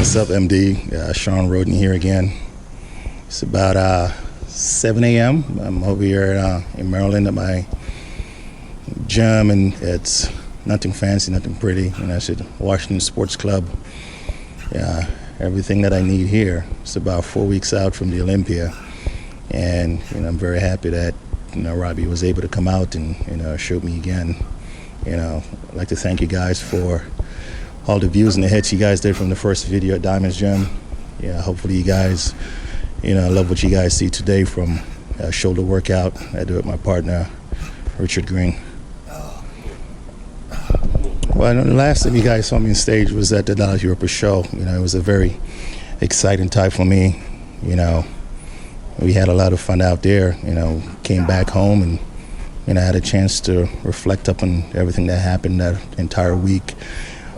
What's up, MD? Shawn Rhoden here again. It's about 7 a.m. I'm over here in Maryland at my gym, and it's nothing fancy, nothing pretty. And I said Washington Sports Club. Yeah, everything that I need here. It's about 4 weeks out from the Olympia, and I'm very happy that Robbie was able to come out and show me again. I'd like to thank you guys for all the views and the hits you guys did from the first video at Diamond's Gym. Yeah, hopefully you guys, love what you guys see today from a shoulder workout I do with my partner, Richard Green. Well, the last time you guys saw me on stage was at the Dallas Europa show. It was a very exciting time for me. We had a lot of fun out there. Came back home and I had a chance to reflect up on everything that happened that entire week.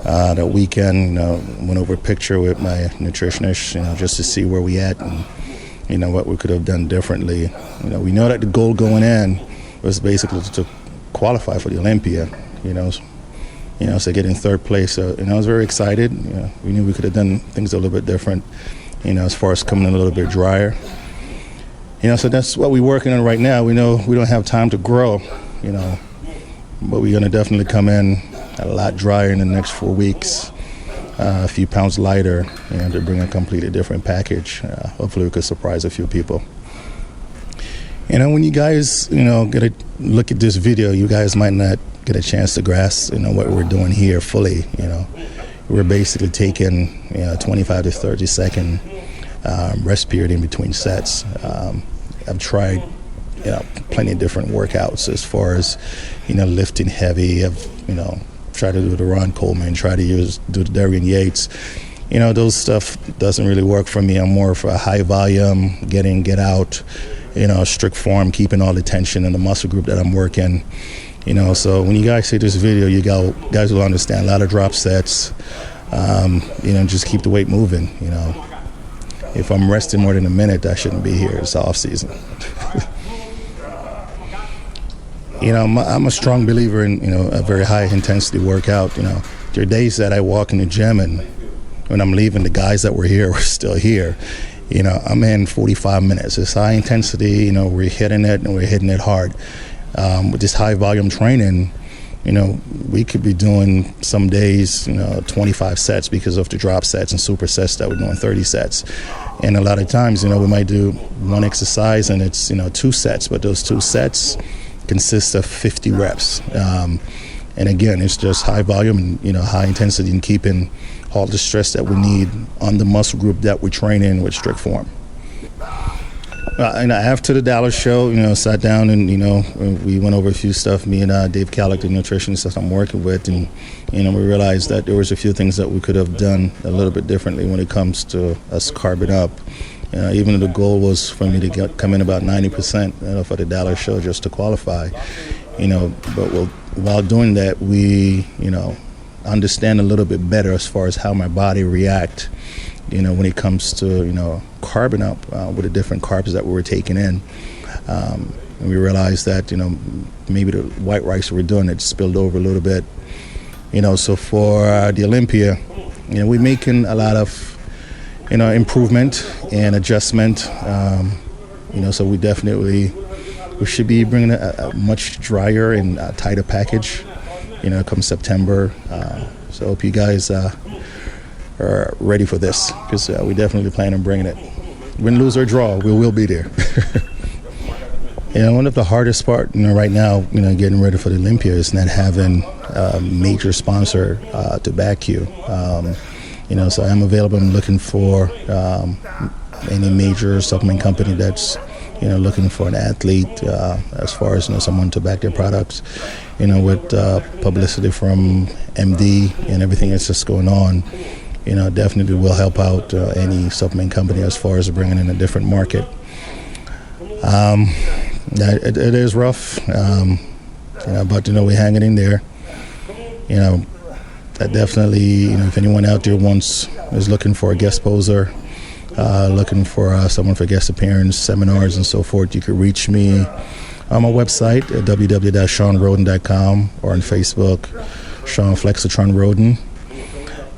That weekend, went over a picture with my nutritionist, just to see where we at and, what we could have done differently. We know that the goal going in was basically to qualify for the Olympia, so get in third place. So, I was very excited. We knew we could have done things a little bit different, as far as coming in a little bit drier. So that's what we're working on right now. We know we don't have time to grow, but we're going to definitely come in a lot drier in the next 4 weeks, a few pounds lighter, to bring a completely different package. Hopefully we could surprise a few people. When you guys, get a look at this video, you guys might not get a chance to grasp, what we're doing here fully. We're basically taking, 25 to 30 second rest period in between sets. I've tried, plenty of different workouts as far as, lifting heavy. I've, tried to do the Ron Coleman, try to do the Darian Yates. Those stuff doesn't really work for me. I'm more for a high volume, get out, strict form, keeping all the tension in the muscle group that I'm working. So when you guys see this video, you guys will understand a lot of drop sets. Just keep the weight moving. If I'm resting more than a minute, I shouldn't be here. It's off season. I'm a strong believer in, a very high intensity workout. There are days that I walk in the gym and when I'm leaving, the guys that were here were still here. I'm in 45 minutes. It's high intensity, we're hitting it and we're hitting it hard. With this high volume training, we could be doing some days, 25 sets because of the drop sets and super sets that we're doing 30 sets. And a lot of times, we might do one exercise and it's, 2 sets, but those 2 sets consist of 50 reps. And again, it's just high volume and, high intensity and keeping all the stress that we need on the muscle group that we're training with strict form. After the Dallas show, sat down and, we went over a few stuff, me and Dave Callick, the nutritionist that I'm working with, and, we realized that there was a few things that we could have done a little bit differently when it comes to us carbing up. Even though the goal was for me to come in about 90% for the Dallas show just to qualify, but while doing that, we, understand a little bit better as far as how my body react, when it comes to, carbing up with the different carbs that we were taking in. And we realized that, maybe the white rice we were doing, it spilled over a little bit. So for the Olympia, we're making a lot of, improvement and adjustment. So we should be bringing a much drier and tighter package, come September. So I hope you guys are ready for this, because we definitely plan on bringing it. Win, lose, or draw, we will be there. One of the hardest part, right now, getting ready for the Olympia is not having a major sponsor to back you. So I'm available. I'm looking for any major supplement company that's, looking for an athlete, as far as, someone to back their products, with publicity from MD and everything that's just going on. Definitely will help out any supplement company as far as bringing in a different market. It is rough, but we're hanging in there. That definitely, if anyone out there is looking for a guest poser, looking for someone for guest appearance, seminars, and so forth, you could reach me on my website at www.shawnrhoden.com or on Facebook, Shawn Flexitron Rhoden.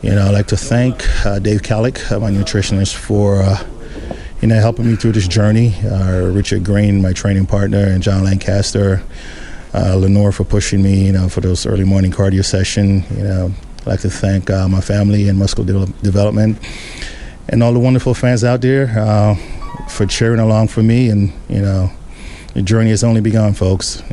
I'd like to thank Dave Calick, my nutritionist, for helping me through this journey. Richard Green, my training partner, and John Lancaster, Lenore for pushing me, for those early morning cardio session. I'd like to thank my family and Muscle Development, and all the wonderful fans out there for cheering along for me. And the journey has only begun, folks.